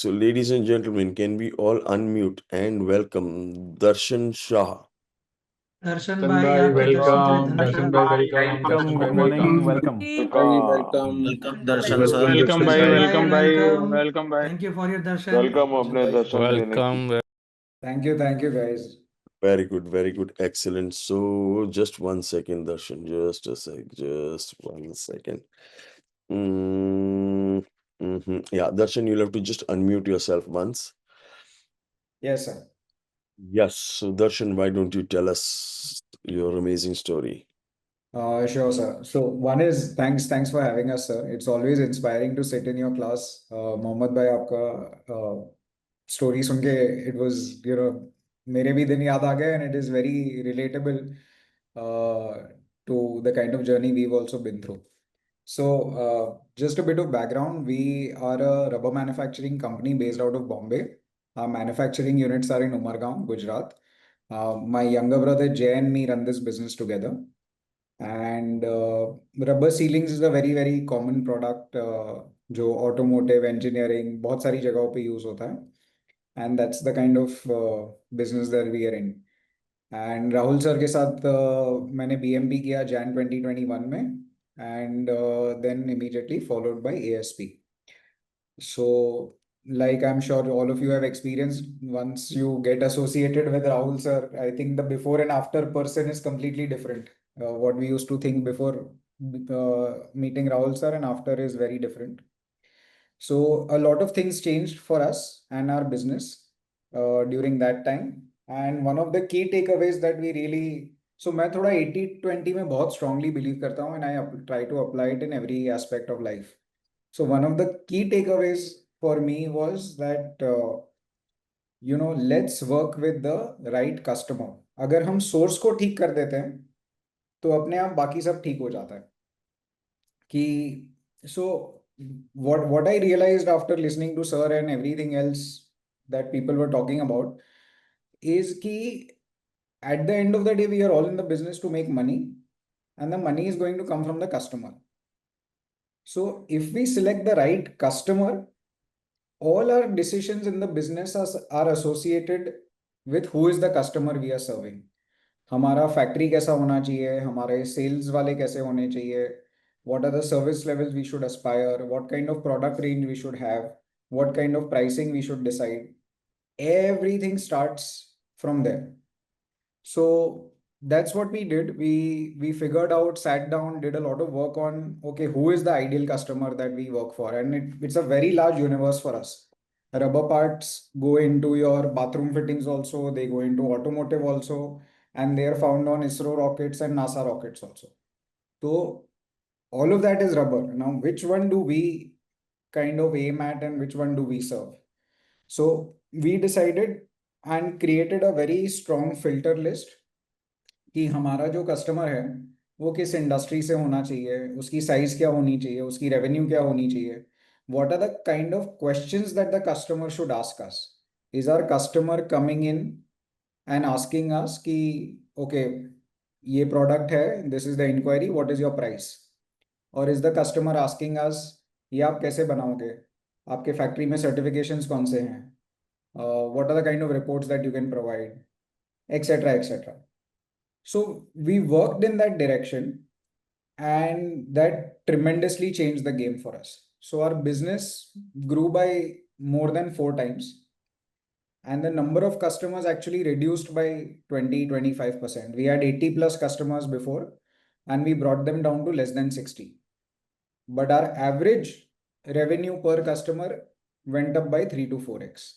So, ladies and gentlemen, can we all unmute and welcome Darshan Shah? दर्शन दर्शन भाई भाई आपके दर्शन के वेलकम, दर्शन भाई वेलकम, welcome, दर्शन good भाई morning, welcome, welcome. Welcome Darshan Welcome, sir. Welcome भाई, Darshan welcome भाई, welcome. Welcome भाई, Thank you for your Darshan. Welcome अपने दर्शन देने की। Welcome. thank you guys. Very good, excellent. So, just 1 second, Darshan, just a sec, just 1 second. Yeah, Darshan, you'll have to just unmute yourself once. Yes sir. Yes, so Darshan, why don't you tell us your amazing story? Sure sir. So one is thanks for having us sir. It's always inspiring to sit in your class. Mohammed भाई आपका story सुन के it was मेरे भी दिन याद आ गए and it is very relatable to the kind of journey we've also been through. So, just a bit of background. We are a rubber manufacturing company based out of Bombay. Our manufacturing units are in Umargaon, Gujarat. My younger brother Jay and me run this business together. And rubber ceilings is a very, very common product जो automotive engineering बहुत सारी जगहों पे use होता है. And that's the kind of business that we are in. And Rahul sir के साथ मैंने बीएमपी किया जैन 2021 में and then immediately followed by ASP. So like I'm sure all of you have experienced, once you get associated with Rahul sir, I think the before and after person is completely different. What we used to think before meeting Rahul sir and after is very different. So a lot of things changed for us and our business during that time. And one of the key takeaways that we really, so मैं थोड़ा 80-20 में बहुत strongly believe करता हूँ and I try to apply it in every aspect of life. So one of the key takeaways for me was that let's work with the right customer. अगर हम source को ठीक कर देते हैं तो अपने आप बाकी सब ठीक हो जाता है. कि so what I realized after listening to sir and everything else that people were talking about is कि at the end of the day we are all in the business to make money and the money is going to come from the customer. So if we select the right customer, all our decisions in the business are associated with who is the customer we are serving. हमारा factory कैसा होना चाहिए, हमारे sales वाले कैसे होने चाहिए, what are the service levels we should aspire, what kind of product range we should have, what kind of pricing we should decide. Everything starts from there. So that's what we did. We figured out, sat down, did a lot of work on, okay, who is the ideal customer that we work for? And it's a very large universe for us. Rubber parts go into your bathroom fittings also, they go into automotive also, and they are found on ISRO rockets and NASA rockets also. So all of that is rubber. Now, which one do we kind of aim at and which one do we serve? So we decided and created a very strong filter list कि हमारा जो customer है वो किस industry से होना चाहिए, उसकी साइज क्या होनी चाहिए, उसकी रेवेन्यू क्या होनी चाहिए. What are the kind of questions that the customer should ask us? Is our customer coming in and asking us कि okay, ये product है, this is the inquiry, what is your price? Or is the customer asking us ये आप कैसे बनाओगे, आपके factory में certifications कौन से हैं, what are the kind of reports that you can provide, etc, etc. So we worked in that direction and that tremendously changed the game for us. So our business grew by more than 4 times and the number of customers actually reduced by 20-25%. We had 80 plus customers before and we brought them down to less than 60. But our average revenue per customer went up by 3 to 4x.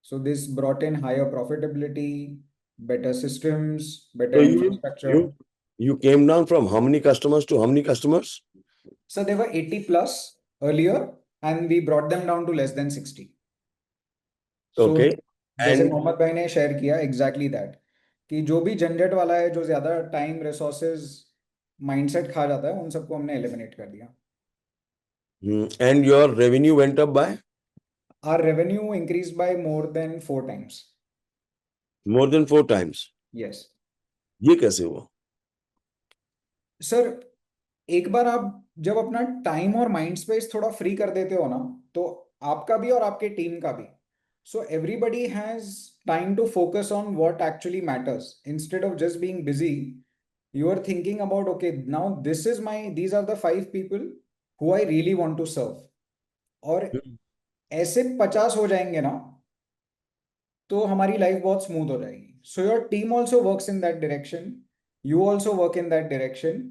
So this brought in higher profitability, better systems, better So infrastructure. you came down from how many customers to how many customers? So they were 80 plus earlier and we brought them down to less than 60. So Okay. जैसे And Mohammad भाई ने share किया exactly that कि जो भी झंझट वाला है, जो ज्यादा टाइम रिसोर्सेज माइंडसेट खा जाता है, उन सबको हमने एलिमिनेट कर दिया. and your revenue went up by Our revenue increased by more than 4 times. more than 4 times. Yes. ये कैसे हुआ? सर एक बार आप जब अपना टाइम और माइंड स्पेस थोड़ा फ्री कर देते हो ना, तो आपका भी और आपके टीम का भी. So everybody has time to focus on what actually matters. Instead of just being busy, you are thinking about, okay, now these are the 5 people who I really want to serve. और ऐसे 50 हो जाएंगे ना, तो हमारी life बहुत smooth हो जाएगी. So your team also works in that direction, you also work in that direction,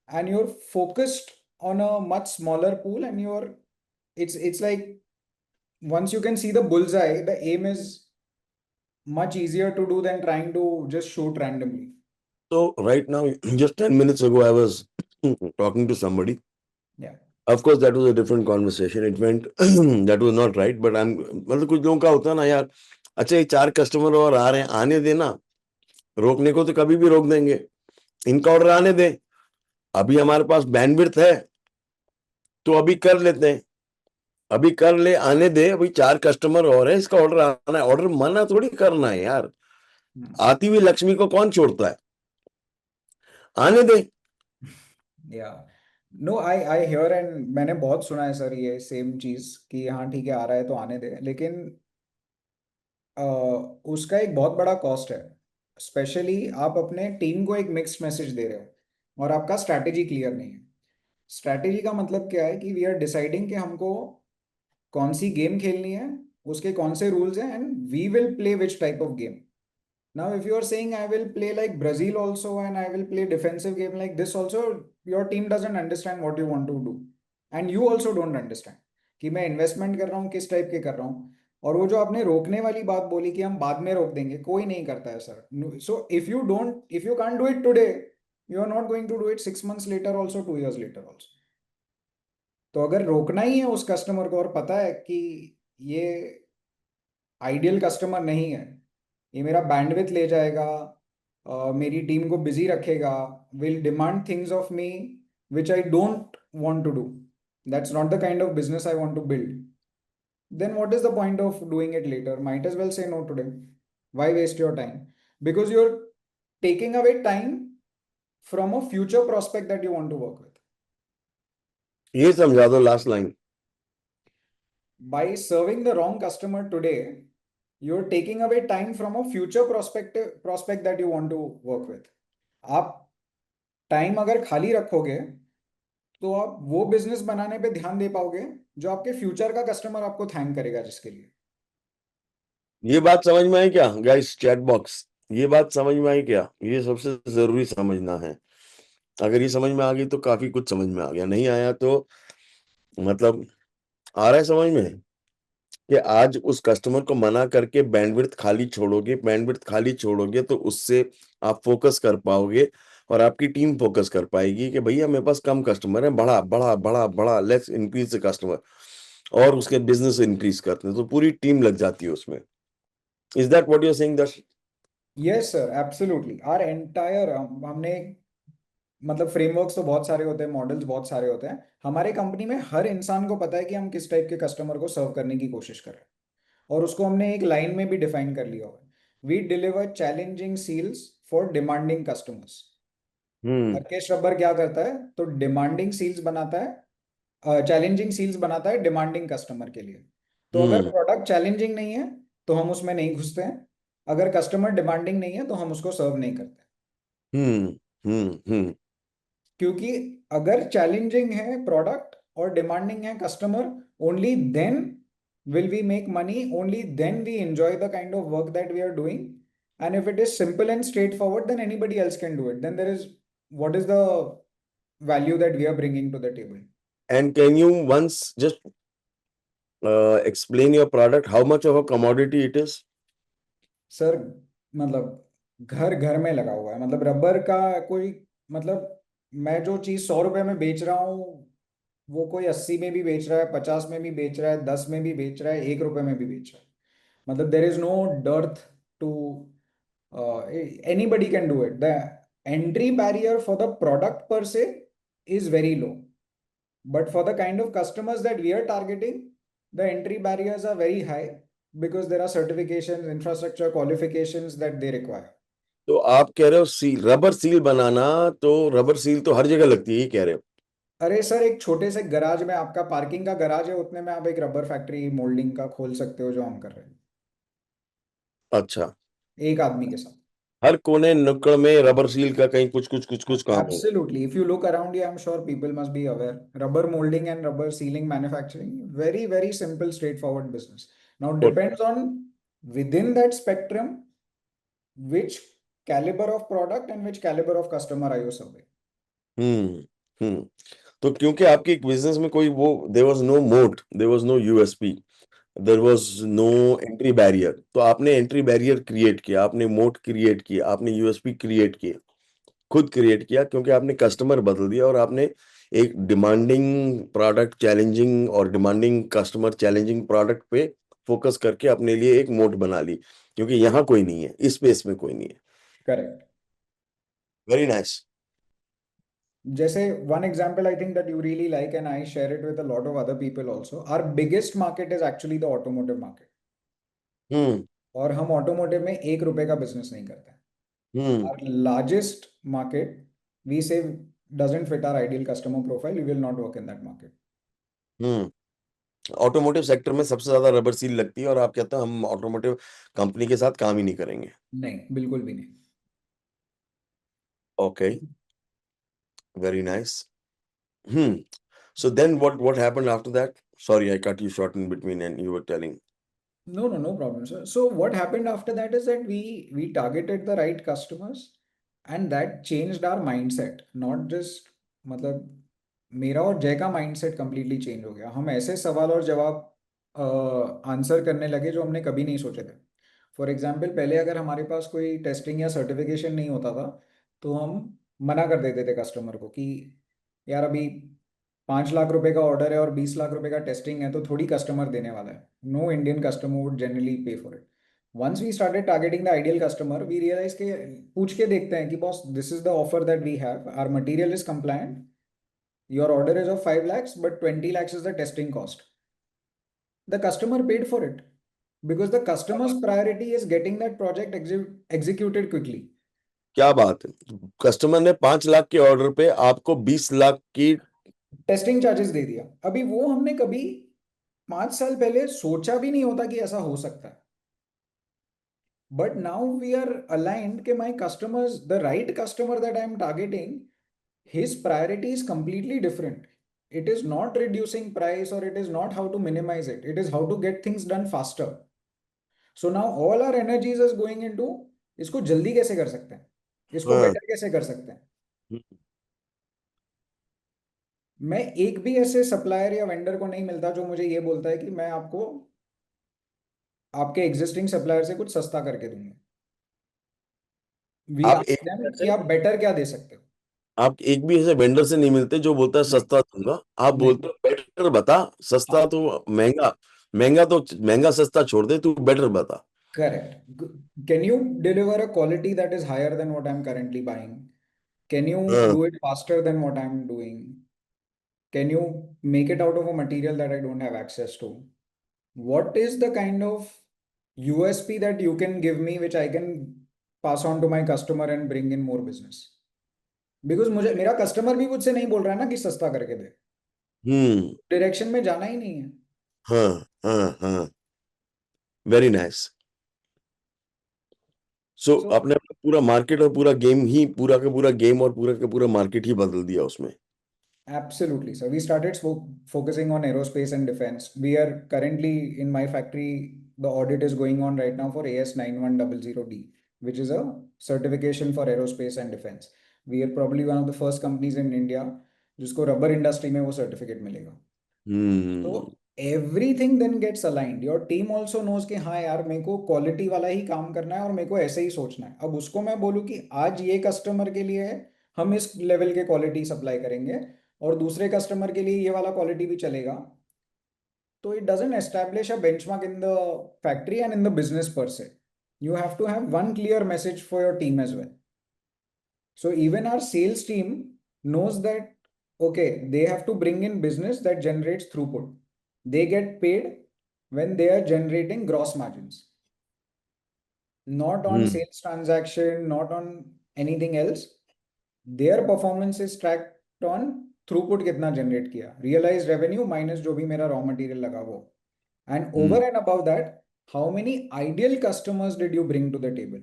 and you're focused on a much smaller pool, and it's like once you can see the bullseye, the aim is much easier to do than trying to just shoot randomly. So right now, just 10 minutes ago, I was talking to somebody. Yeah. Of course, that was a different conversation. It went that was not right, but मतलब कुछ लोगों का होता है ना यार, अच्छा ये 4 कस्टमर और आ रहे हैं, आने देना, रोकने को तो कभी भी रोक देंगे, इनका ऑर्डर आने दें, अभी हमारे पास बैंडविड्थ है तो अभी कर लेते हैं, अभी कर ले, आने दे, अभी 4 कस्टमर और है, इसका ऑर्डर आना है. ऑर्डर मना थोड़ी करना है यार, आती हुई लक्ष्मी को कौन छोड़ता है, आने दे. Yeah. No, I hear, and मैंने बहुत सुना है सर ये सेम चीज कि हाँ ठीक है आ रहा है तो आने दे, लेकिन उसका एक बहुत बड़ा कॉस्ट है. स्पेशली आप अपने टीम को एक मिक्स्ड मैसेज दे रहे हो और आपका स्ट्रैटेजी क्लियर नहीं है. स्ट्रैटेजी का मतलब क्या है कि वी आर डिसाइडिंग कि हमको कौन सी गेम खेलनी है, उसके कौन से रूल्स हैं, and we will play which type of game. Now, if you are saying I will play like Brazil also and I will play defensive game like this also, your team doesn't understand what you want to do, and you also don't understand कि मैं investment कर रहा हूँ किस type के कर रहा हूँ. और वो जो आपने रोकने वाली बात बोली कि हम बाद में रोक देंगे, कोई नहीं करता है sir. So if you can't do it today, you are not going to do it 6 months later also, 2 years later also. तो अगर रोकना ही है उस कस्टमर को और पता है कि ये आइडियल कस्टमर नहीं है, ये मेरा बैंडविड्थ ले जाएगा, मेरी टीम को बिजी रखेगा, will demand things of me which I don't want to do, that's not the kind of business I want to build, then what is the point of doing it later? Might as well say no today. Why waste your time? Because you're taking away time from a future prospect that you want to work with. ये समझा दो last line. By serving the wrong customer today, you're taking away time from a future prospect that you want to work with. आप time अगर खाली रखोगे तो आप वो बिजनेस बनाने पे ध्यान दे पाओगे जो आपके फ्यूचर का कस्टमर आपको थैंक करेगा जिसके लिए. ये बात समझ में आई क्या गाइस? चैट बॉक्स, ये बात समझ में आई क्या? ये सबसे जरूरी समझना है. अगर ये समझ में आ गई तो काफी कुछ समझ में आ गया, नहीं आया तो मतलब आ रहा है समझ में कि आज उस कस्टमर को मना करके बैंडविड्थ खाली छोड़ोगे, बैंडविड्थ खाली छोड़ोगे तो उससे आप फोकस कर पाओगे और आपकी टीम फोकस कर पाएगी कि भैया मेरे पास कम कस्टमर है, बड़ा बड़ा बड़ा बड़ा, लेट्स इंक्रीज द कस्टमर, और उसके बिजनेस इंक्रीज करते हैं तो पूरी टीम लग जाती है उसमें. Is that what you are saying Darshan? Yes sir, absolutely. Our entire, हमने मतलब फ्रेमवर्क्स तो बहुत सारे होते हैं, मॉडल्स बहुत सारे होते हैं. हमारे कंपनी में हर इंसान को पता है कि हम किस टाइप के कस्टमर को सर्व करने की कोशिश कर रहे हैं, और उसको हमने एक लाइन में भी डिफाइन कर लिया हुआ है. We deliver challenging seals for demanding customers. Rakesh Rubber क्या करता है, तो डिमांडिंग सील्स बनाता है, चैलेंजिंग सील्स बनाता है डिमांडिंग कस्टमर के लिए. तो अगर प्रोडक्ट चैलेंजिंग नहीं है तो हम उसमें नहीं घुसते हैं, अगर कस्टमर डिमांडिंग नहीं है तो हम उसको सर्व नहीं करते. क्योंकि अगर चैलेंजिंग है प्रोडक्ट और डिमांडिंग है customer, only then will we make money, only then we enjoy the kind of work that we are doing. And if it is simple and straightforward, then anybody else can do it. Then there is, what is the value that we are bringing to the table? And can you once just explain your product, how much of a commodity it is? Sir मतलब घर घर में लगा हुआ है. मतलब rubber का कोई, मतलब मैं जो चीज 100 रुपए में बेच रहा हूँ, वो कोई 80 में भी बेच रहा है, 50 में भी बेच रहा है, 10 में भी बेच रहा है, 1 रुपए में भी बेच रहा है. मतलब there is no dearth to, anybody can do it. The entry barrier for the product per se is very low, but for the kind of customers that we are targeting, the entry barriers are very high because there are certifications, infrastructure, qualifications that they require. तो आप कह रहे हो seal, rubber seal बनाना, तो rubber seal तो हर जगह लगती है, ये कह रहे हो? अरे सर, एक छोटे से गराज में, आपका पार्किंग का गराज है, उतने में आप एक रबर फैक्ट्री मोल्डिंग का खोल सकते हो, जो हम कर रहे हैं अच्छा, एक आदमी के साथ। हर कोने नुक्कड़ में रबर सील का कहीं कुछ काम होगा। Absolutely. If you look around you, I'm sure people must be aware. Rubber molding and rubber sealing manufacturing, very, very simple, straightforward business. Now, Good. depends on within that spectrum, which caliber of product and which caliber of customer are you serving. हम्म। तो क्योंकि आपकी एक business में कोई वो, there was no moat, there was no USP, there was no entry barrier, तो आपने entry barrier create किया, आपने मोट क्रिएट किया, आपने यूएसपी क्रिएट किया, खुद क्रिएट किया, क्योंकि आपने कस्टमर बदल दिया और आपने एक डिमांडिंग प्रोडक्ट चैलेंजिंग और डिमांडिंग कस्टमर चैलेंजिंग प्रोडक्ट पे फोकस करके अपने लिए एक मोट बना ली, क्योंकि यहाँ कोई नहीं है, इस स्पेस में कोई नहीं है। Correct. Very nice. जैसे one example I think that you really like and I share it with a lot of other people also. Our biggest market is actually the automotive market. हम्म और हम automotive में 1 रुपए का business नहीं करते हैं. हम्म Our largest market, we say, doesn't fit our ideal customer profile, we will not work in that market. Hmm automotive sector में सबसे ज्यादा रबर सील लगती है और आप कहते हैं हम ऑटोमोटिव कंपनी के साथ काम ही नहीं करेंगे। नहीं, बिल्कुल भी नहीं. Okay, very nice. Hmm so then what happened after that? Sorry I cut you short in between and you were telling. No, no, no problem, sir. So what happened after that is that we targeted the right customers and that changed our mindset. Not just, मतलब मेरा और जय का mindset completely change हो गया. हम ऐसे सवाल और जवाब आंसर करने लगे जो हमने कभी नहीं सोचे थे. फॉर एग्जाम्पल, पहले अगर हमारे पास कोई टेस्टिंग या सर्टिफिकेशन नहीं होता था, तो हम मना कर देते थे कस्टमर को कि यार, अभी 5 लाख रुपए का ऑर्डर है और 20 लाख रुपए का टेस्टिंग है, तो थोड़ी कस्टमर देने वाला है. No Indian customer would generally pay for it. Once we started targeting the ideal customer, we realize के पूछ के देखते हैं कि boss, this is the offer that we have, our material is compliant, your order is of 5 lakhs, but 20 lakhs is the testing cost. The customer paid for it because the customer's priority is getting that project executed quickly. क्या बात है, customer ने 5 लाख के order पे आपको 20 लाख की testing charges दे दिया. अभी वो हमने कभी 5 साल पहले सोचा भी नहीं होता कि ऐसा हो सकता है. But now we are aligned कि my customers, the right customer that I am targeting, his priority is completely different. It is not reducing price or it is not how to minimize it. It is how to get things done faster. So now all our energies is going into इसको जल्दी कैसे कर सकते हैं, इसको हाँ, better कैसे कर सकते हैं. मैं एक भी ऐसे सप्लायर या वेंडर को नहीं मिलता जो मुझे ये बोलता है कि मैं आपको आपके एग्जिस्टिंग सप्लायर से कुछ सस्ता करके दूंगा. वी आप आस्क एक देम कि आप बेटर क्या दे सकते हो. आप एक भी ऐसे वेंडर से नहीं मिलते जो बोलता है नहीं, सस्ता दूंगा, आप नहीं. बोलते हो बेटर बता, सस्ता हाँ, तो महंगा, महंगा तो महंगा सस्ता छोड़ दे, तू बेटर बता। Correct. Can you deliver a quality that is higher than what I am currently buying? Can you हाँ, do it faster than what I am doing? Can you make it out of a material that I don't have access to? What is the kind of USP that you can give me which I can pass on to my customer and bring in more business? Because मुझे मेरा customer भी मुझसे नहीं बोल रहा है ना कि सस्ता करके दे. हम्म डायरेक्शन में जाना ही नहीं है. हाँ हाँ हाँ, वेरी नाइस। सो So आपने अपना पूरा मार्केट और पूरा गेम ही, पूरा का पूरा गेम और पूरा का पूरा मार्केट ही बदल दिया उसमें। absolutely. So we started focusing on aerospace and defense. We are currently in my factory. The audit is going on right now for AS9100D, which is a certification for aerospace and defense. We are probably one of the first companies in India जिसको rubber industry में वो certificate मिलेगा. तो hmm everything then gets aligned. Your team also knows कि हाँ यार, मेरे को क्वालिटी वाला ही काम करना है और मेरे को ऐसे ही सोचना है. अब उसको मैं बोलूँ कि आज ये कस्टमर के लिए है, हम इस लेवल के क्वालिटी सप्लाई करेंगे, और दूसरे कस्टमर के लिए ये वाला क्वालिटी भी चलेगा. तो it doesn't establish a benchmark in the factory and in the business पर से. You have to have one clear message for your team as well. So even our sales team knows that, okay, they have to bring in business that generates throughput. They get paid when they are generating gross margins, not on hmm sales transaction, not on anything else. Their performance is tracked on throughput कितना generate किया, realise revenue minus जो भी मेरा raw material लगा वो, and over and above that how many ideal customers did you bring to the table.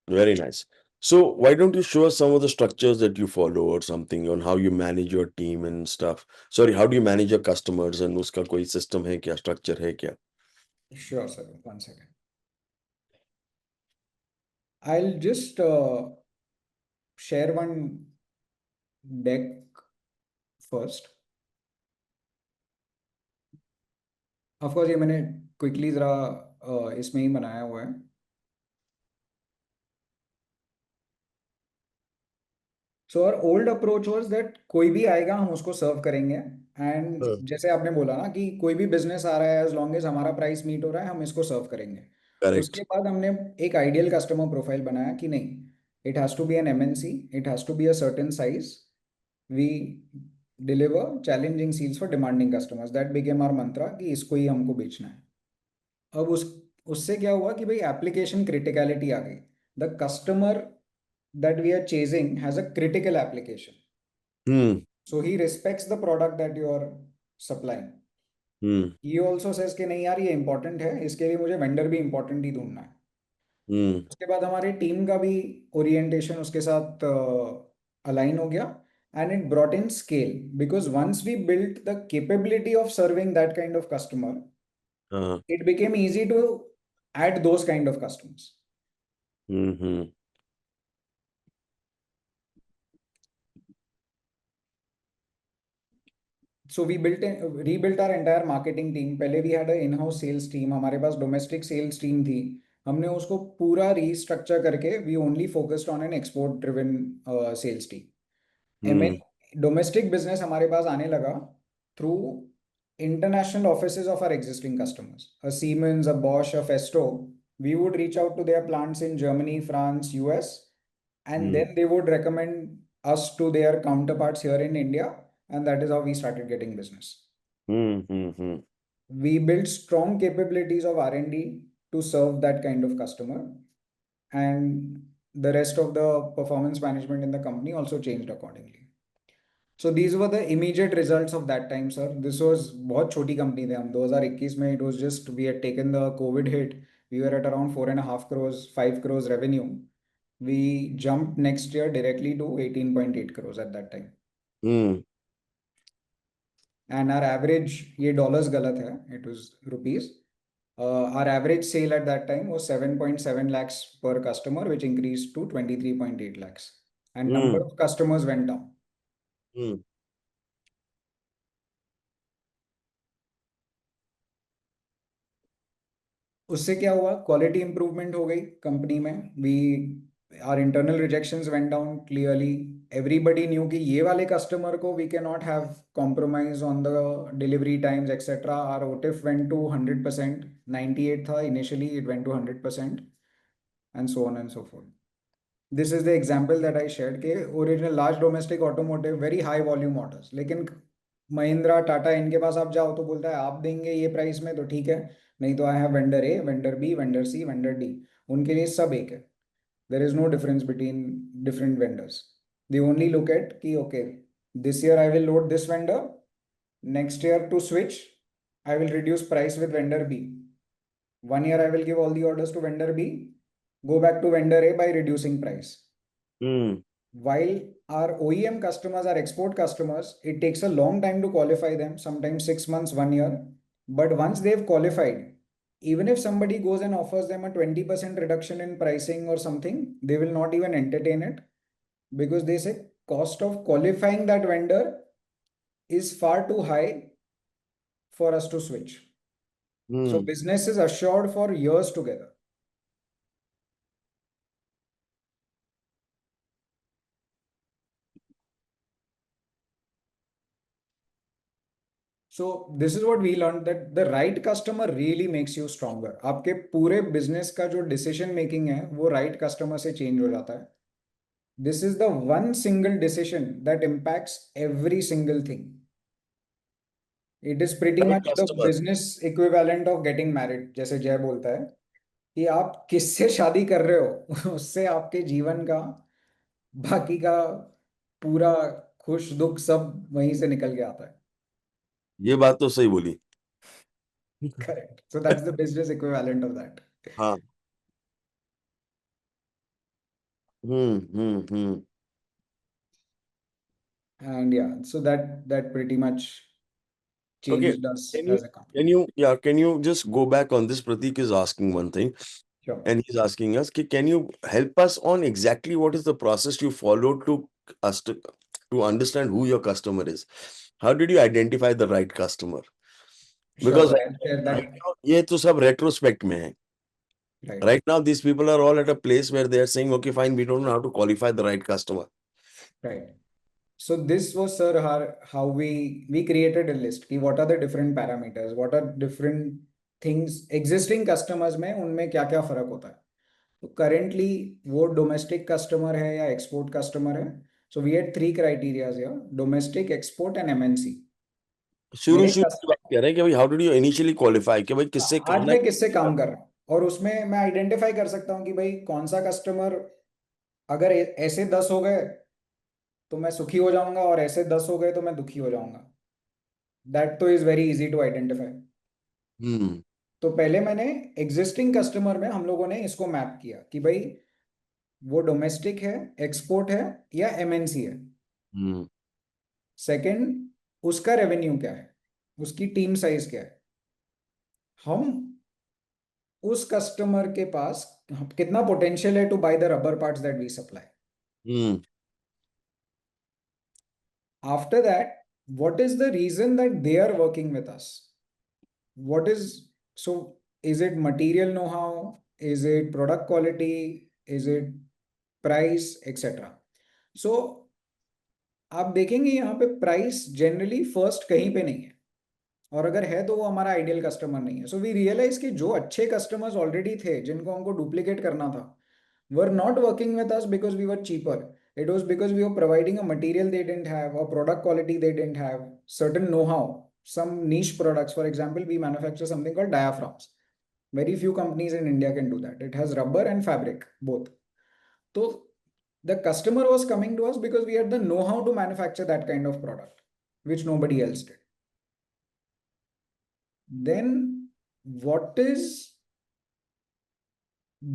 Very nice. So why don't you show us some of the structures that you follow or something on how you manage your team and stuff? Sorry, how do you manage your customers and उसका कोई system है क्या, structure है क्या? Sure, sir. 1 second. I'll just share one deck first. Of course, ये मैंने quickly जरा इसमें ही बनाया हुआ है. So our old approach was that कोई भी आएगा हम उसको सर्व करेंगे, एंड जैसे आपने बोला ना कि कोई भी बिजनेस आ रहा है, एज लॉन्ग एज हमारा प्राइस मीट हो रहा है हम इसको सर्व करेंगे. उसके Correct. बाद हमने एक आइडियल कस्टमर प्रोफाइल बनाया कि नहीं, it has to be an MNC, it has to be a certain size, we deliver challenging seals for demanding customers. That became our mantra कि इसको ही हमको बेचना है. अब उससे क्या हुआ कि भाई एप्लीकेशन क्रिटिकलिटी आ गई. The customer that we are chasing has a critical application. So he respects the product that you are supplying. He also says कि नहीं यार ये important है, इसके लिए मुझे vendor भी important ही ढूंढना है. उसके बाद हमारे टीम का भी ओरिएंटेशन उसके साथ अलाइन हो गया, and it brought in scale because once we built the capability of serving that kind of customer, it became easy to add those kind of customers. So we rebuilt our entire marketing team. पहले we had a in-house sales team, हमारे पास domestic sales team थी. हमने उसको पूरा restructure करके we only focused on an export driven sales team. Domestic business हमारे पास आने लगा through international offices of our existing customers. A Siemens, a Bosch, a Festo. We would reach out to their plants in Germany, France, US, and then they would recommend us to their counterparts here in India. And that is how we started getting business. We built strong capabilities of R&D to serve that kind of customer, and the rest of the performance management in the company also changed accordingly. So these were the immediate results of that time, sir. This was बहुत छोटी company थे हम 2021 में. It was just we had taken the COVID hit. We were at around 4.5 crores, 5 crores revenue. We jumped next year directly to 18.8 crores at that time. And our average, ये dollars गलत है, it was rupees. Our average sale at that time was 7.7 lakhs per customer, which increased to 23.8 lakhs. And number of customers went down. उससे क्या हुआ, quality improvement हो गई company में. We are internal rejections went down clearly. Everybody knew कि ये वाले customer को we can not have compromise on the delivery times etcetera. Our OTIF went to 100%. 98 था initially, it went to 100%, and so on and so forth. This is the example that I shared के original large domestic automotive very high volume orders, लेकिन महिंद्रा टाटा इनके पास आप जाओ तो बोलता है आप देंगे ये प्राइस में तो ठीक है, नहीं तो I have vendor A, vendor B, vendor C, vendor D. उनके लिए सब एक है. There is no difference between different vendors. They only look at कि okay this year I will load this vendor, next year to switch I will reduce price with vendor B. 1 year I will give all the orders to vendor B, go back to vendor A by reducing price. While our OEM customers are export customers, it takes a long time to qualify them, sometimes 6 months, 1 year. But once they've qualified, even if somebody goes and offers them a 20% reduction in pricing or something, they will not even entertain it, because they say cost of qualifying that vendor is far too high for us to switch. So business is assured for years together. So this is what we learned, that the right customer really makes you stronger. आपके पूरे business का जो decision making है वो right customer से change हो जाता है. This is the one single decision that impacts every single thing. It is pretty Right much the customer. business equivalent of getting married, जैसे जय बोलता है. कि आप किससे शादी कर रहे हो उससे आपके जीवन का बाकी का पूरा खुश दुख सब वहीं से निकल के आता है। ये बात तो सही बोली। Correct, so that's the business equivalent of that. हाँ। हम्म। एंड या, so that pretty much Okay. changed us Can you as a company. can you just go back on this? Pratik is asking one thing, Sure. and he's asking us, can you help us on exactly what is the process you followed us to understand who your customer is? How did you identify the right customer? Sure, Because so I'll share right that. now, ये तो सब retrospect में है. Right. Right now, these people are all at a place where they are saying, okay, fine, we don't know how to qualify the right customer. Right. So this was, sir, how we created a list कि what are the different parameters, what are different things existing customers में उनमें क्या क्या फर्क होता है। तो currently वो domestic customer है या export customer है। So we had three criteria here: domestic, export and MNC। शुरू मेरे शुरू की बात कह रहे हैं कि भाई how did you initially qualify कि भाई किससे आज करना मैं किससे काम कर रहा हूँ और उसमें मैं आइडेंटिफाई कर सकता हूँ कि भाई कौन सा कस्टमर अगर ऐसे 10 हो गए तो मैं सुखी हो जाऊंगा और ऐसे 10 हो गए तो मैं दुखी हो जाऊंगा। दैट तो is very easy to identify. Hmm तो पहले मैंने एग्जिस्टिंग कस्टमर में हम लोगों ने इसको मैप किया कि भाई वो डोमेस्टिक है, एक्सपोर्ट है या एमएनसी है। हम्म सेकंड, उसका रेवेन्यू क्या है, उसकी टीम साइज क्या है, हम उस कस्टमर के पास कितना पोटेंशियल है to buy the rubber parts that we supply. Hmm After that, what is the reason that they are working with us? What is, so is it material know-how? Is it product quality? Is it price, etc. So आप देखेंगे यहाँ पे price generally first कहीं पे नहीं है, और अगर है तो वो हमारा आइडियल कस्टमर नहीं है। सो वी रियलाइज कि जो अच्छे कस्टमर्स ऑलरेडी थे जिनको हमको डुप्लीकेट करना था were not working with us because we were cheaper. It was because we were providing a material they didn't have, or product quality they didn't have, certain know-how, some niche products. For example, we manufacture something called diaphragms. Very few companies in India can do that. It has rubber and fabric, both. So the customer was coming to us because we had the know-how to manufacture that kind of product, which nobody else did. Then what is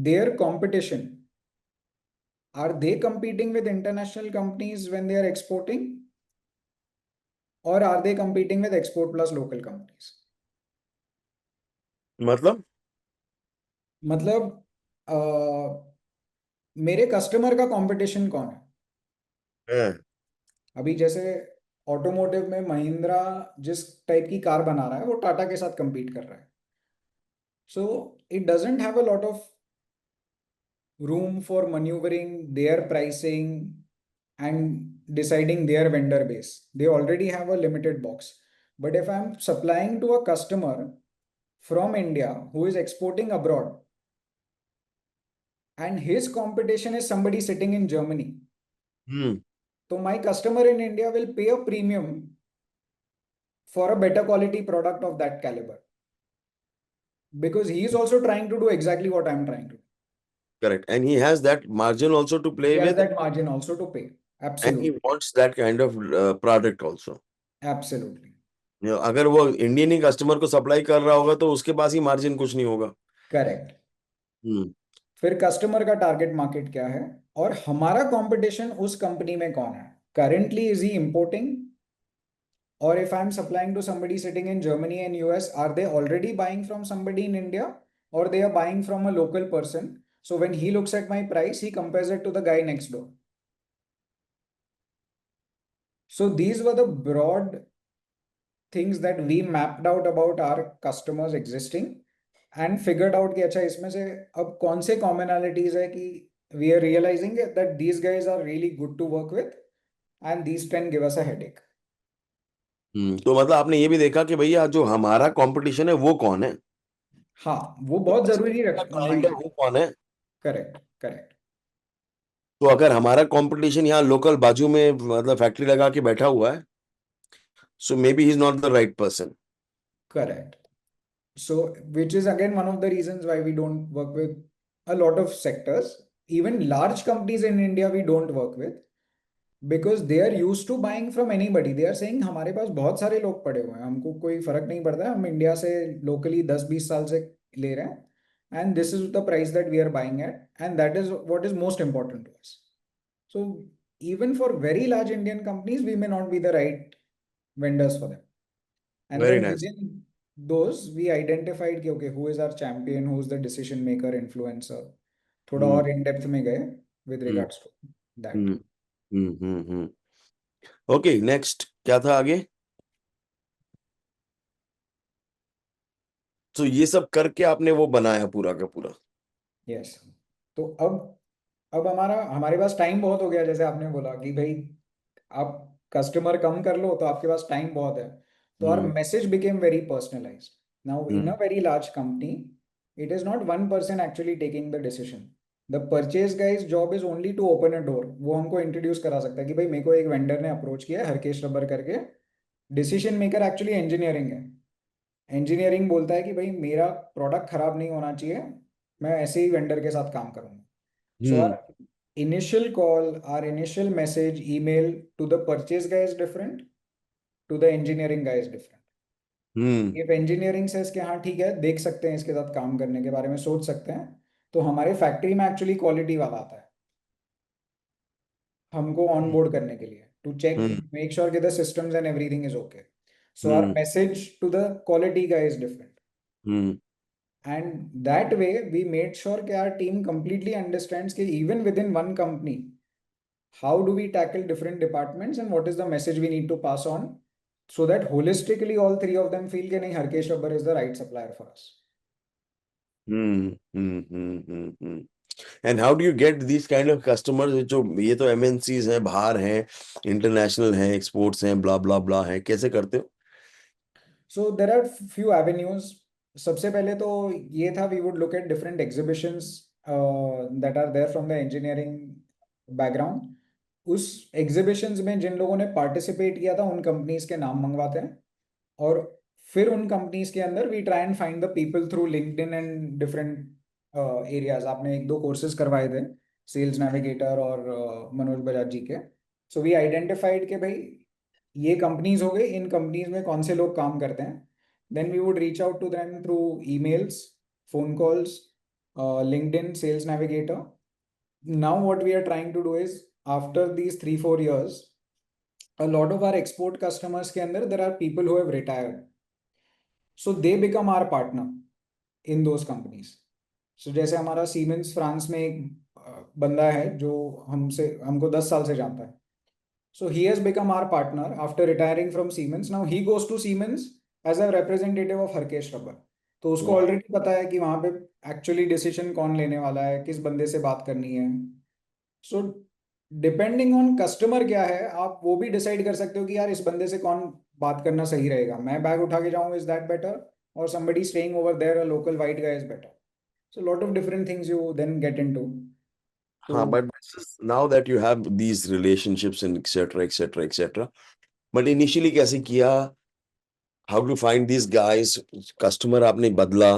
their competition? Are they competing with international companies when they are exporting, or are they competing with export plus local companies? मतलब मतलब मेरे customer का competition कौन है? है। अभी जैसे automotive में महिंद्रा जिस टाइप की कार बना रहा है वो टाटा के साथ compete कर रहा है। So it doesn't have a lot of room for maneuvering their pricing and deciding their vendor base. They already have a limited box. But if I'm supplying to a customer from India who is exporting abroad and his competition is somebody sitting in Germany, hmm so my customer in India will pay a premium for a better quality product of that caliber because he is also trying to do exactly what I'm trying to do. Correct. And he has that margin also to He play has with, that margin also to pay. and he Absolutely. wants that kind of product also. Absolutely. अगर वो Indian ही customer को supply कर रहा होगा तो उसके पास ही margin कुछ नहीं होगा। Correct. हम्म फिर कस्टमर का टारगेट मार्केट क्या है और हमारा कंपटीशन उस कंपनी में कौन है। करेंटली इज ही इंपोर्टिंग, और if I am supplying to somebody sitting in Germany and US, are they already buying from somebody in India, or they are buying from a local person? So when he looks at my price, he compares it to the guy next door. So these were the broad things that we mapped out about our customers existing and figured out कि अच्छा इसमें से अब कौन से commonalities है कि we are realizing that these guys are really good to work with and these can give us a headache. तो मतलब आपने ये भी देखा कि भैया जो हमारा कंपटीशन है वो कौन है, हाँ, वो जो बहुत जरूरी क्लाइंट है माइंड। वो कौन है। करेक्ट, करेक्ट, तो अगर हमारा कंपटीशन यहाँ लोकल बाजू में मतलब फैक्ट्री लगा के बैठा हुआ है, so maybe he is not the right person. Correct. So, which is again one of the reasons why we don't work with a lot of sectors. Even large companies in India we don't work with because they are used to buying from anybody. They are saying हमारे पास बहुत सारे लोग पड़े हुए हैं, हमको कोई फर्क नहीं पड़ता, हम इंडिया से लोकली 10-20 साल से ले रहे हैं, and this is the price that we are buying at, and that is what is most important to us. So even for very large Indian companies, we may not be the right vendors for them. And Very then nice. within those, we identified कि okay, who is our champion, who is the decision maker, influencer. थोड़ा और in depth में गए with regards to that. Okay, next क्या था आगे? तो ये सब करके आपने वो बनाया पूरा का पूरा? यस। तो अब हमारे पास टाइम बहुत हो गया, जैसे आपने बोला कि भाई आप कस्टमर कम कर लो तो आपके पास टाइम बहुत है, तो our message became very personalized. Now in a very large company, it is not one person actually taking the decision. The purchase guy's job is only to open a door. वो हमको introduce करा सकता है कि भाई मेरे को एक वेंडर ने अप्रोच किया है हरकेश रबर करके, डिसीजन मेकर एक्चुअली इंजीनियरिंग है। इंजीनियरिंग बोलता है कि भाई मेरा प्रोडक्ट खराब नहीं होना चाहिए, मैं ऐसे ही वेंडर के साथ काम करूंगा। So our initial call, our initial message, email to the purchase guy is different, to the engineering guy is different. If engineering says कि हाँ ठीक है, देख सकते हैं, इसके साथ काम करने के बारे में सोच सकते हैं, तो हमारे फैक्ट्री में एक्चुअली क्वालिटी वाला आता है हमको ऑन बोर्ड करने के लिए, टू चेक, मेक श्योर कि the systems and everything is okay. So our message to the quality guy is different. And that way, we made sure that our team completely understands that even within one company, how do we tackle different departments and what is the message we need to pass on so that holistically all three of them feel that Harkesh Rubber is the right supplier for us. And how do you get these kind of customers? जो ये तो MNCs हैं, बाहर हैं, international हैं, exports हैं, ब्ला ब्ला ब्ला हैं, कैसे करते हो? So there are few avenues. सबसे पहले तो ये था, we would look at different exhibitions that are there from the engineering background. उस exhibitions में जिन लोगों ने participate किया था उन companies के नाम मंगवाते हैं, और फिर उन companies के अंदर we try and find the people through LinkedIn and different areas. आपने 1-2 courses करवाए थे सेल्स नेविगेटर और मनोज बजाज जी के. So we identified कि भाई ये कंपनीज हो गई, इन कंपनीज में कौन से लोग काम करते हैं. Then we would reach out to them through emails, phone calls, LinkedIn, Sales Navigator. Now what we are trying to do is after these 3-4 years, a lot of our export customers के अंदर there are people who have retired, so they become our partner in those companies. So जैसे हमारा siemens France में एक बंदा है जो हमको 10 साल से जानता है. So he has become our partner after retiring from Siemens. Now he goes to Siemens as a representative of Harkesh Rubber. तो उसको ऑलरेडी पता है कि वहां पे एक्चुअली डिसीजन कौन लेने वाला है, किस बंदे से बात करनी है. सो डिपेंडिंग ऑन कस्टमर क्या है, आप वो भी डिसाइड कर सकते हो कि यार इस बंदे से कौन बात करना सही रहेगा. मैं बैग उठा के जाऊं, इज दैट बेटर, और somebody staying over there, a local white guy is better. So a lot of different things you then get into. हाँ, but now that you have these relationships and etc. But initially कैसे किया? How to find these guys? Customer आपने बदला,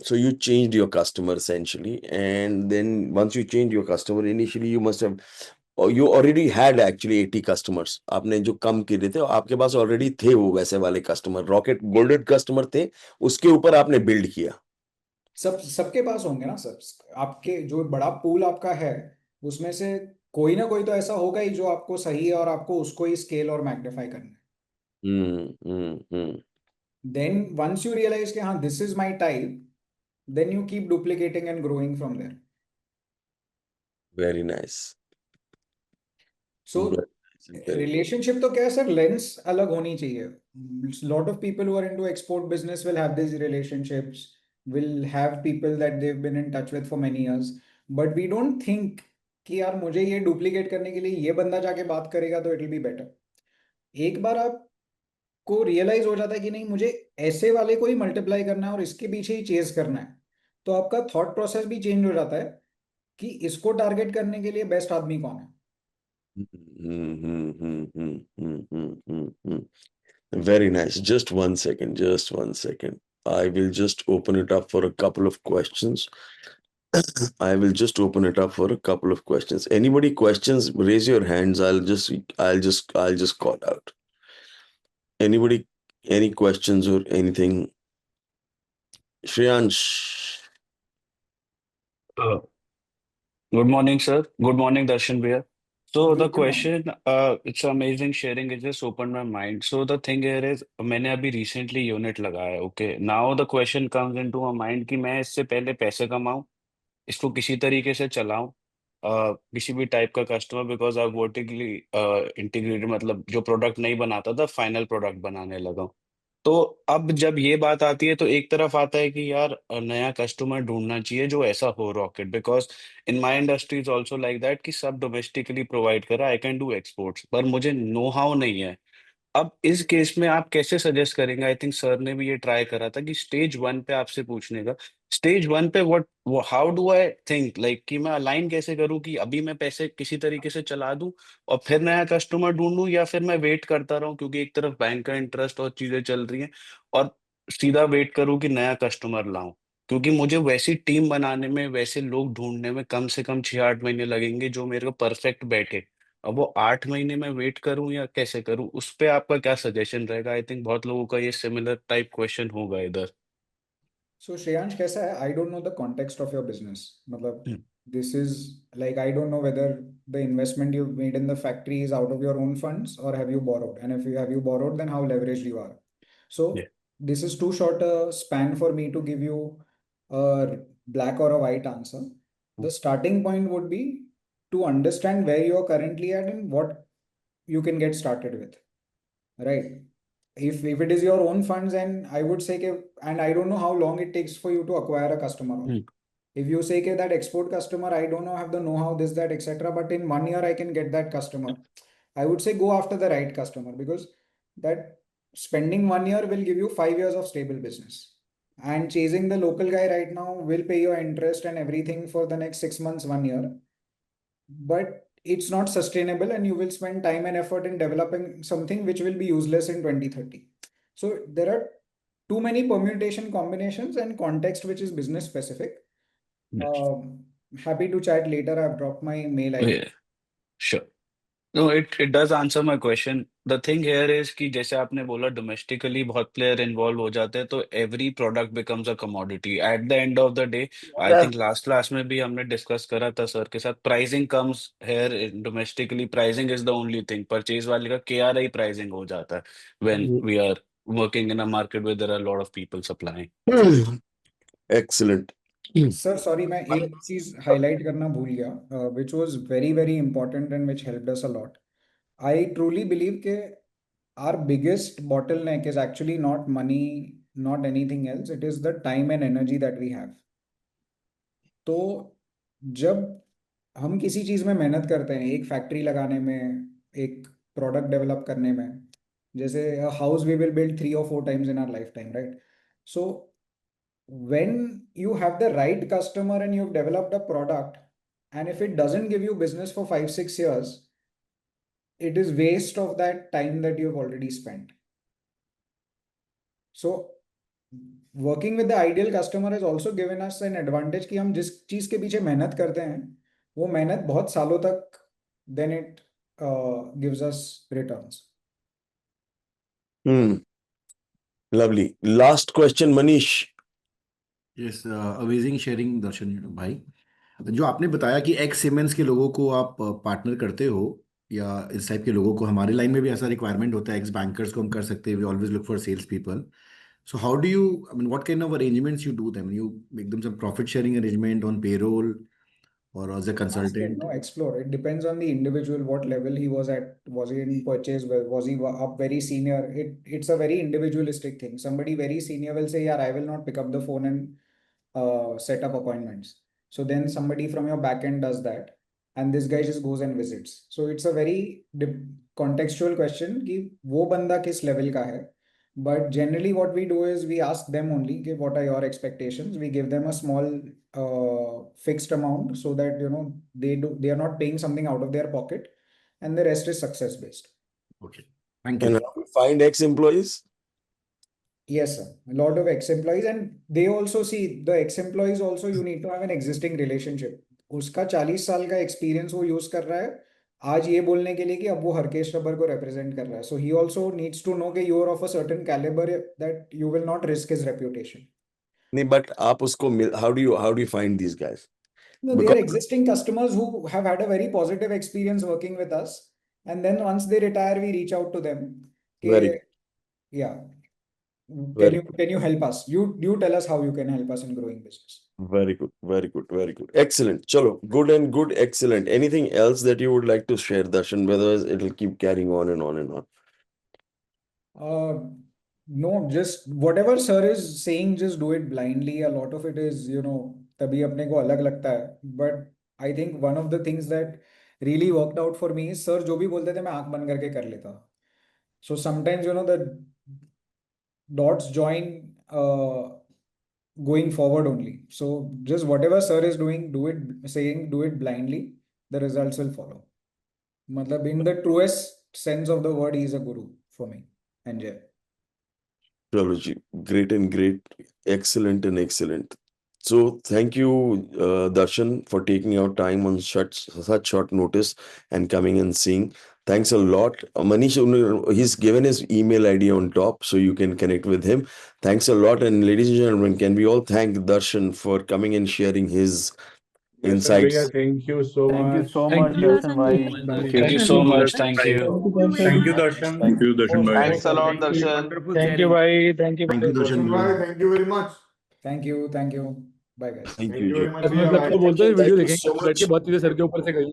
so you changed your customer essentially, and then once you changed your customer, initially you must have, or you already had actually 80 customers. आपने जो कम किए थे, आपके पास already थे वो वैसे वाले customer, रॉकेट गोल्डेड customer थे, उसके ऊपर आपने build किया. सबके पास होंगे ना सर. आपके जो बड़ा पूल आपका है उसमें से कोई ना कोई तो ऐसा होगा ही जो आपको सही है और आपको उसको ही स्केल और मैग्नीफाई करना है. देन वंस यू रियलाइज कि हाँ this is my type, then you keep duplicating and growing from there. Very nice. So relationship तो क्या है सर, लेंस अलग होनी चाहिए. Lot of people who are into export business will have this relationships, will have people that they've been in touch with for many years, but we don't think कि यार मुझे ये डुप्लीकेट करने के लिए ये बंदा जाके बात करेगा तो इट विल बी बेटर. एक बार आपको रियलाइज हो जाता है कि नहीं मुझे ऐसे वाले को ही मल्टीप्लाई करना है और इसके पीछे ही चेज करना है, तो आपका थॉट प्रोसेस भी चेंज हो जाता है कि इसको टारगेट करने के लिए बेस्ट आदमी कौन है. Very nice. Just one second. I will just open it up for a couple of questions. I will just open it up for a couple of questions. Anybody questions, raise your hands. I'll just call out. Anybody, any questions or anything? Shreyansh. Uh, Good morning, sir. Good morning, Darshan Bhaiya. So the Good morning. question, it's amazing sharing. It just opened my mind. So the thing here is, मैंने अभी recently unit लगाया, okay. Now the question comes into my mind कि मैं इससे पहले पैसे कमाऊं, इसको किसी तरीके से चलाऊं, किसी भी टाइप का कस्टमर, बिकॉज आप वर्टिकली इंटीग्रेटेड, मतलब जो प्रोडक्ट नहीं बनाता था फाइनल प्रोडक्ट बनाने लगा हूं। तो अब जब ये बात आती है तो एक तरफ आता है कि यार नया कस्टमर ढूंढना चाहिए जो ऐसा हो rocket, because in my industry is also like that कि सब डोमेस्टिकली प्रोवाइड करा, आई कैन डू एक्सपोर्ट्स, पर मुझे नो हाउ नहीं है। अब इस केस में आप कैसे सजेस्ट करेंगे? आई थिंक सर ने भी ये ट्राई करा था कि स्टेज वन पे आपसे पूछने का, स्टेज वन पे what, how do I think like कि मैं अलाइन कैसे करूं कि अभी मैं पैसे किसी तरीके से चला दूं और फिर नया कस्टमर ढूंढूं, या फिर मैं वेट करता रहूं क्योंकि एक तरफ बैंक का इंटरेस्ट और चीजें चल रही हैं, और सीधा वेट करूं कि नया कस्टमर लाऊं, क्योंकि मुझे वैसी टीम बनाने में, वैसे लोग ढूंढने में कम से कम 6-8 महीने लगेंगे जो मेरे को परफेक्ट बैठे। अब वो 8 महीने में वेट करूं या कैसे करूं, उस पे आपका क्या सजेशन रहेगा? आई थिंक बहुत लोगों का ये सिमिलर टाइप क्वेश्चन होगा इधर। So Shreyansh, कैसा है? I don't know the context of your business. मतलब this is like I don't know whether the investment you've made in the factory is out of your own funds or have you borrowed, and if you have borrowed, then how leveraged you are. So Yeah. this is too short a span for me to give you a black or a white answer. The starting point would be to understand where you are currently at and what you can get started with, right? If it is your own funds, and I would say and I don't know how long it takes for you to acquire a customer. If you say that export customer, I don't know, have the know-how, this, that, etc., but in 1 year I can get that customer, I would say go after the right customer, because that spending 1 year will give you 5 years of stable business. And chasing the local guy right now will pay your interest and everything for the next 6 months, 1 year, but it's not sustainable, and you will spend time and effort in developing something which will be useless in 2030. So there are too many permutation combinations and context which is business specific. Yes. Happy to chat later. I've dropped my mail ID. Yeah, sure. No, it does answer my question. The thing here is कि जैसे आपने बोला domestically बहुत player involve हो जाते हैं तो every product becomes a commodity at the end of the day. I think last class में भी हमने डिस्कस करा था सर के साथ, pricing comes here domestically, pricing is the only thing, purchase वाले का KRI प्राइसिंग हो जाता है when we are working in a market where there are lot of people supplying. Excellent. Sir, sorry, मैं एक चीज हाईलाइट करना भूल गया, which was very very important and which helped us a lot. I truly believe कि our biggest bottleneck is actually not money, not anything else. It is the time and energy that we have. तो जब हम किसी चीज में मेहनत करते हैं, एक फैक्ट्री लगाने में, एक प्रोडक्ट डेवलप करने में, जैसे house we will build 3 or 4 times in our lifetime, right? So when you have the right customer and you've developed a product, and if it doesn't give you business for 5-6 years, it is waste of that time that you've already spent. So working with the ideal customer has also given us an advantage कि हम जिस चीज के पीछे मेहनत करते हैं वो मेहनत बहुत सालों तक then it gives us returns. Lovely. Last question, Manish. Yes, amazing sharing Darshan भाई। जो आपने बताया कि एक्स सीमेंस के लोगों को आप पार्टनर करते हो, या इस टाइप के लोगों को, हमारे लाइन में भी ऐसा रिक्वायरमेंट होता है, एक्स बैंकर्स को हम कर सकते हैं, we always look for sales people. So how do you, I mean what kind of arrangements you do them? You make them some profit sharing arrangement on payroll or as a Ask him, consultant? no, explore. It depends on the individual, what level he was at. Was he in purchase? Was he up very senior? It's a very individualistic thing. Somebody very senior will say, "Yeah, I will not pick up the phone and set up appointments." So then somebody from your back end does that, and this guy just goes and visits. So it's a very contextual question कि वो बंदा किस level का है. But generally, what we do is we ask them only, "Okay, what are your expectations?" We give them a small fixed amount so that they are not paying something out of their pocket, and the rest is success based. Okay, thank And you. how we find ex-employees? Yes, sir. A lot of ex-employees, and they also see the ex-employees also, you need to have an existing relationship. उसका 40 साल का experience वो use कर रहा है आज ये बोलने के लिए कि अब वो हरकेश रबर को represent कर रहा है. So he also needs to know कि you are of a certain caliber that you will not risk his reputation. नहीं, but आप उसको how do you find these guys? No, they are existing customers who have had a very positive experience working with us, and then once they retire, we reach out to them. Very, Yeah. very, Can you help us? You tell us how you can help us in growing business. very good, very good, very good. Excellent. Chalo, good and good, excellent. Anything else that you would like to share, Darshan? Otherwise, it'll keep carrying on and on and on. No, just whatever sir is saying, just do it blindly. A lot of it is, तभी अपने को अलग लगता है. But I think one of the things that really worked out for me is, sir जो भी बोलते थे मैं आंख बंद करके कर लेता. So sometimes, the dots join going forward only. So just whatever sir is doing, do it blindly. The results will follow. Matlab, in the truest sense of the word, he is a guru for me. And Jay. Chalo ji, great and great, excellent and excellent. So thank you, Darshan, for taking out time on such short notice and coming and seeing. Thanks a lot. Manish, he's given his email ID on top, so you can connect with him. Thanks a lot. And ladies and gentlemen, can we all thank Darshan for coming and sharing his insights? Thank you so Thank you much. so much, Darshan bhai. Thank you so much. Thank you. Thank you, Darshan. Thank you, Darshan bhai. Thanks a lot, Darshan. Thank you, bhai. Thank you. Thank you, Darshan bhai. Thank you very much. Thank you. Bye, guys. Thank Thank you. you very Ji. much. मतलब तो बोलते हैं video Thank you देखेंगे so बैठ के much. बहुत चीजें sir के ऊपर से गई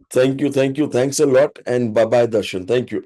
Thank you. Thanks a lot. And bye-bye, Darshan. Thank you.